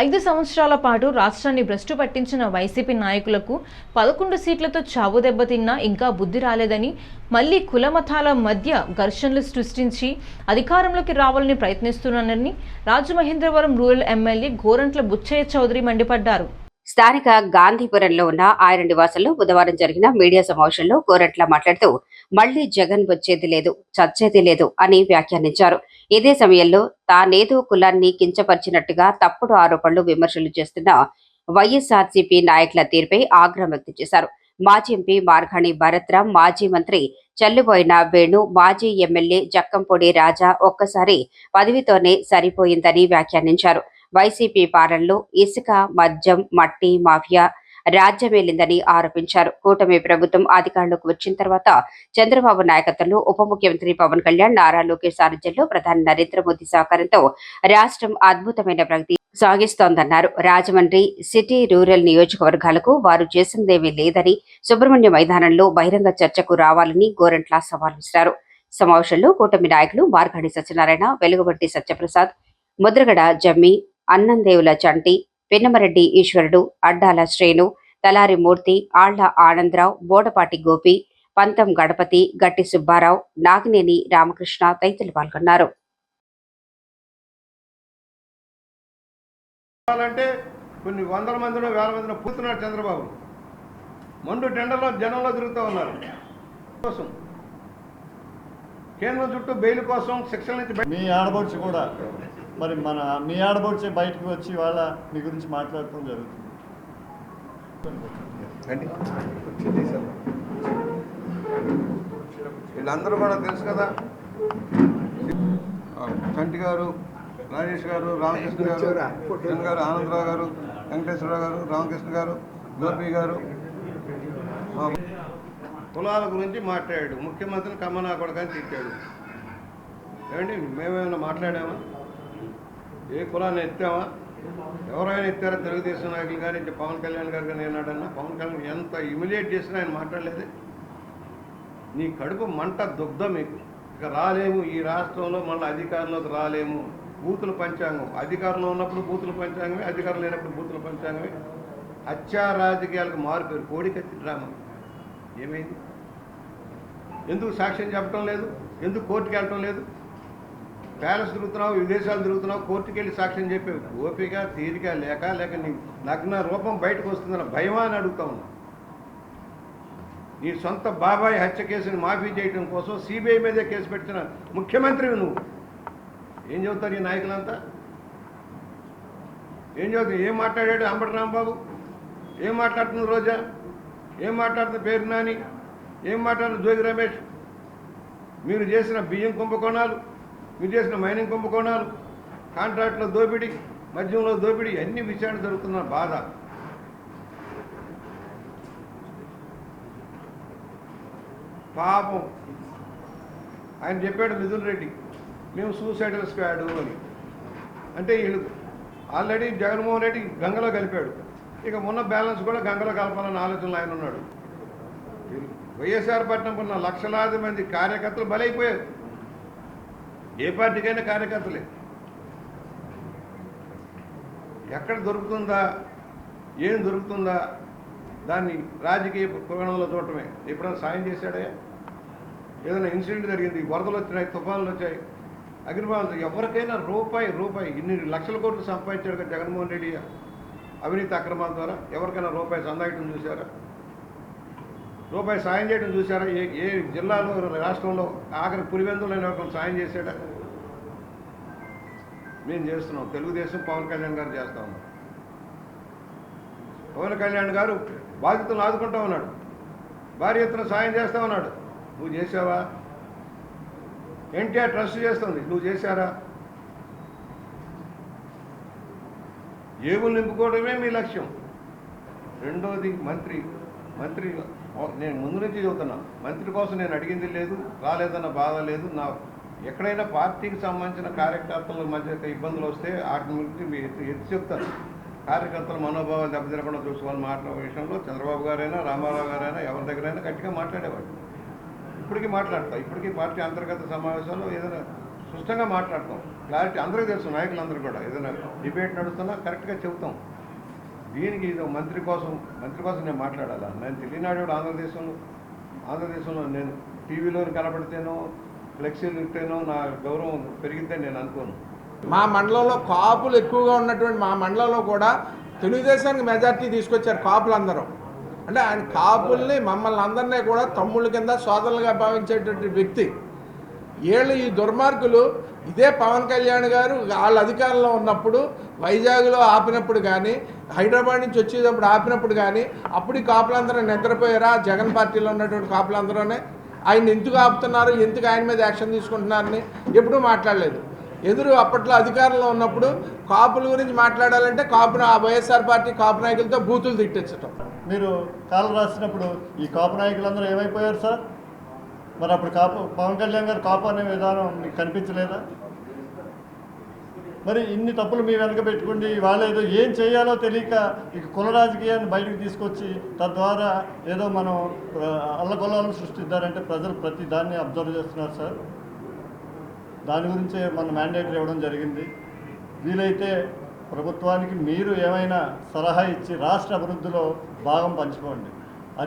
5 సంవత్సరాల పాటు రాష్ట్రాన్ని భ్రష్టు పట్టించిన వైసీపీ నాయకులకు 11 సీట్లతో చావు దెబ్బతిన్నా ఇంకా బుద్ధి రాలేదని, మళ్లీ కులమతాల మధ్య ఘర్షణలు సృష్టించి అధికారంలోకి రావాలని ప్రయత్నిస్తున్నారని రాజమహేంద్రవరం రూరల్ ఎమ్మెల్యే గోరంట్ల బుచ్చయ్య చౌదరి మండిపడ్డారు. స్థానిక గాంధీపురంలో ఉన్న ఆయన నివాసంలో బుధవారం జరిగిన మీడియా సమావేశంలో గోరంట్ల మాట్లాడుతూ మళ్లీ జగన్ వచ్చేది లేదు, చచ్చేది లేదు అని వ్యాఖ్యానించారు. ఇదే సమయంలో తానేదో కులాన్ని కించపరిచినట్టుగా తప్పుడు ఆరోపణలు, విమర్శలు చేస్తున్న వైఎస్ఆర్సీపీ నాయకుల తీరుపై ఆగ్రహం వ్యక్తం చేశారు. మాజీ ఎంపీ మార్గాణి భరత్రాం, మాజీ మంత్రి చల్లుబోయిన వేణు, మాజీ ఎమ్మెల్యే జక్కంపూడి రాజా ఒక్కసారి పదవితోనే సరిపోయిందని వ్యాఖ్యానించారు. వైసీపీ పాలనలో ఇసుక, మద్యం, మట్టి మాఫియా రాజ్యమేలిందని ఆరోపించారు. కూటమి ప్రభుత్వం అధికారంలోకి వచ్చిన తర్వాత చంద్రబాబు నాయకత్వంలో ఉప ముఖ్యమంత్రి పవన్ కళ్యాణ్, నారా లోకేష్ సారథ్యంలో ప్రధాని నరేంద్ర మోదీ సహకారంతో రాష్ట్రం అద్భుతమైన ప్రగతి సాగిస్తోందన్నారు. రాజమండ్రి సిటీ, రూరల్ నియోజకవర్గాలకు వారు చేసిందేమీ లేదని, సుబ్రహ్మణ్య మైదానంలో బహిరంగ చర్చకు రావాలని గోరంట్ల సవాల్ విసిరారు. సమావేశంలో కూటమి నాయకులు మార్గాడి సత్యనారాయణ, వెలుగుబట్టి సత్యప్రసాద్, ముద్రగడ జమ్మి, అన్నందేవుల చంటి, పిన్నమరెడ్డి ఈశ్వరుడు, అడ్డాల శ్రేణు, తలారి మూర్తి, ఆళ్ల ఆనందరావు, బోడపాటి గోపి, పంతం గణపతి, గట్టి సుబ్బారావు, నాగినేని రామకృష్ణ తదితరులు పాల్గొన్నారు. కొన్ని వందల మందిలో వేల మందిలో పూర్తున్నాడు చంద్రబాబు. మండు టెండర్లో జనంలో తిరుగుతూ ఉన్నారు. కోసం కేంద్రం చుట్టూ బెయిల్ కోసం శిక్షల నుంచి మీ ఆడబడుచు కూడా మరి మీ ఆడబడుచే బయటకు వచ్చి వాళ్ళ మీ గురించి మాట్లాడటం జరుగుతుంది. వీళ్ళందరూ కూడా తెలుసు కదా, చంటి గారు, రాజేష్ గారు, రామకృష్ణ గారు, జగన్ గారు, ఆనందరావు గారు, వెంకటేశ్వరరావు గారు, రామకృష్ణ గారు, గోపి గారు కులాల గురించి మాట్లాడాడు. ముఖ్యమంత్రిని కమ్మనా కొడకని తిట్టాడు. ఏమండి, మేమేమైనా మాట్లాడామా? ఏ కులాన్ని ఎత్తామా? ఎవరైనా ఎత్తారో తెలుగుదేశం నాయకులు కానీ, పవన్ కళ్యాణ్ గారు కానీ ఏనాడన్నా? పవన్ కళ్యాణ్ ఎంత హ్యూమిలియేట్ చేసినా ఆయన మాట్లాడలేదే. నీ కడుపు మంట దుగ్ధం మీకు. ఇక రాలేము, ఈ రాష్ట్రంలో మళ్ళీ అధికారంలోకి రాలేము. బూతుల పంచాంగం, అధికారంలో ఉన్నప్పుడు బూతుల పంచాంగమే, అధికారం లేనప్పుడు బూతుల పంచాంగమే. హత్యా రాజకీయాలకు మారిపోయారు. కోడికత్తి డ్రామా ఏమైంది? ఎందుకు సాక్ష్యం చెప్పడం లేదు? ఎందుకు కోర్టుకి వెళ్ళటం లేదు? ప్యాలెస్ తిరుగుతున్నావు, విదేశాలు తిరుగుతున్నావు, కోర్టుకి వెళ్ళి సాక్ష్యం చెప్పేవి ఓపిక, తీరిక లేక నీ నగ్న రూపం బయటకు వస్తుందన్న భయమా అని అడుగుతా ఉన్నా. నీ సొంత బాబాయ్ హత్య కేసుని మాఫీ చేయడం కోసం సిబిఐ మీదే కేసు పెట్టిన ముఖ్యమంత్రివి నువ్వు. ఏం చెబుతారు ఈ నాయకులంతా? ఏం చెబుతారు? ఏం మాట్లాడాడు అంబటి రాంబాబు? ఏం మాట్లాడుతుంది రోజా? ఏం మాట్లాడుతుంది పేరు నాని? ఏం మాట్లాడుతుంది జోగి రమేష్? మీరు చేసిన బియ్యం కుంభకోణాలు, మీరు చేసిన మైనింగ్ కుంభకోణాలు, కాంట్రాక్టులో దోపిడీ, మద్యంలో దోపిడీ, అన్ని విచారణ జరుగుతున్న బాధ. పాపం ఆయన చెప్పాడు మిథున్ రెడ్డి, మేము సూసైడల్ స్క్వాడ్ అని. అంటే వీళ్ళు ఆల్రెడీ జగన్మోహన్ రెడ్డి గంగలో కలిపాడు. ఇక మొన్న బ్యాలెన్స్ కూడా గంగలో కలపాలన్న ఆలోచనలో ఆయన ఉన్నాడు. వైఎస్ఆర్ పట్నం ఉన్న లక్షలాది మంది కార్యకర్తలు బలైపోయారు. ఏ పార్టీకైనా కార్యకర్తలే. ఎక్కడ దొరుకుతుందా, ఏం దొరుకుతుందా దాన్ని రాజకీయ కోణంలో చూడటమే. ఎప్పుడైనా సాయం చేశాడే? ఏదైనా ఇన్సిడెంట్ జరిగింది, వరదలు వచ్చినాయి, తుఫాన్లు వచ్చాయి, అగ్నిబాధలు, ఎవరికైనా రూపాయి ఇన్ని లక్షల కోట్లు సంపాదించాడు కదా జగన్మోహన్ రెడ్డి అవినీతి అక్రమాల ద్వారా. ఎవరికైనా రూపాయి సందాయటం చూసారా? రూపాయి సాయం చేయడం చూసారా? ఏ జిల్లాలో, రాష్ట్రంలో ఆఖరి పులివెందులైన ఎవరికైనా సాయం చేశాడా? మేము చేస్తున్నాం. తెలుగుదేశం, పవన్ కళ్యాణ్ గారు చేస్తూ ఉన్నాం. పవన్ కళ్యాణ్ గారు బాధితులను ఆదుకుంటూ ఉన్నాడు, భారీ ఎత్తున సాయం చేస్తూ ఉన్నాడు. నువ్వు చేసావా? ఎన్టీఆర్ ట్రస్ట్ చేస్తుంది, నువ్వు చేశారా? జేబులు నింపుకోవడమే మీ లక్ష్యం. రెండోది మంత్రి నేను ముందు నుంచి చెబుతున్నా, మంత్రి కోసం నేను అడిగింది లేదు, రాలేదన్న బాధ లేదు. నా ఎక్కడైనా పార్టీకి సంబంధించిన కార్యకర్తల మధ్య ఇబ్బందులు వస్తే వాటి గురించి ఎత్తి చెప్తాను. కార్యకర్తల మనోభావాలు దెబ్బతినకుండా చూసుకోవాలని మాట్లాడే విషయంలో చంద్రబాబు గారైనా, రామారావు గారైనా, ఎవరి దగ్గరైనా గట్టిగా మాట్లాడేవాడు. ఇప్పటికీ మాట్లాడతా. ఇప్పటికీ పార్టీ అంతర్గత సమావేశాల్లో ఏదైనా స్పష్టంగా మాట్లాడతాం. క్లారిటీ అందరికీ తెలుసు, నాయకులందరూ కూడా ఏదైనా డిబేట్ నడుస్తున్నా కరెక్ట్గా చెబుతాం. దీనికి ఇది మంత్రి కోసం నేను మాట్లాడాలా? నేను తెలియనాడు కూడా ఆంధ్రదేశంలో నేను టీవీలో కనపడితేనో ఫ్లెక్సీలు ఇస్తేనో నా గౌరవం పెరిగిద్దని నేను అనుకోను. మా మండలంలో కాపులు ఎక్కువగా ఉన్నటువంటి మా మండలంలో కూడా తెలుగుదేశానికి మెజార్టీ తీసుకొచ్చారు కాపులందరూ. అంటే ఆయన కాపుల్ని మమ్మల్ని అందరినీ కూడా తమ్ముళ్ళ కింద సోదరులుగా భావించేటువంటి వ్యక్తి. వీళ్ళు ఈ దుర్మార్గులు ఇదే పవన్ కళ్యాణ్ గారు వాళ్ళ అధికారంలో ఉన్నప్పుడు వైజాగ్లో ఆపినప్పుడు కానీ, హైదరాబాద్ నుంచి వచ్చేటప్పుడు ఆపినప్పుడు కానీ, అప్పుడు ఈ కాపులందరూ నిద్రపోయారా? జగన్ పార్టీలో ఉన్నటువంటి కాపులందరూనే ఆయన ఎందుకు ఆపుతున్నారు, ఎందుకు ఆయన మీద యాక్షన్ తీసుకుంటున్నారని ఎప్పుడూ మాట్లాడలేదు. అప్పట్లో అధికారంలో ఉన్నప్పుడు కాపుల గురించి మాట్లాడాలంటే వైఎస్ఆర్ పార్టీ కాపు నాయకులతో బూతులు తిట్టించటం. మీరు కాలు రాసినప్పుడు ఈ కాపు నాయకులందరూ ఏమైపోయారు సార్? మరి అప్పుడు పవన్ కళ్యాణ్ గారు కాపు అనే విధానం మీకు కనిపించలేదా? మరి ఇన్ని తప్పులు మీ వెనక పెట్టుకుండి వాళ్ళు ఏదో ఏం చేయాలో తెలియక ఇక కుల రాజకీయాన్ని బయటకు తీసుకొచ్చి తద్వారా ఏదో మనం అల్లకొల్లాలను సృష్టిద్దారంటే ప్రజలు ప్రతి దాన్ని అబ్జర్వ్ చేస్తున్నారు సార్. దాని గురించే మన మ్యాండేట్ ఇవ్వడం జరిగింది. వీలైతే ప్రభుత్వానికి మీరు ఏమైనా సలహా ఇచ్చి రాష్ట్ర అభివృద్ధిలో భాగం పంచుకోండి.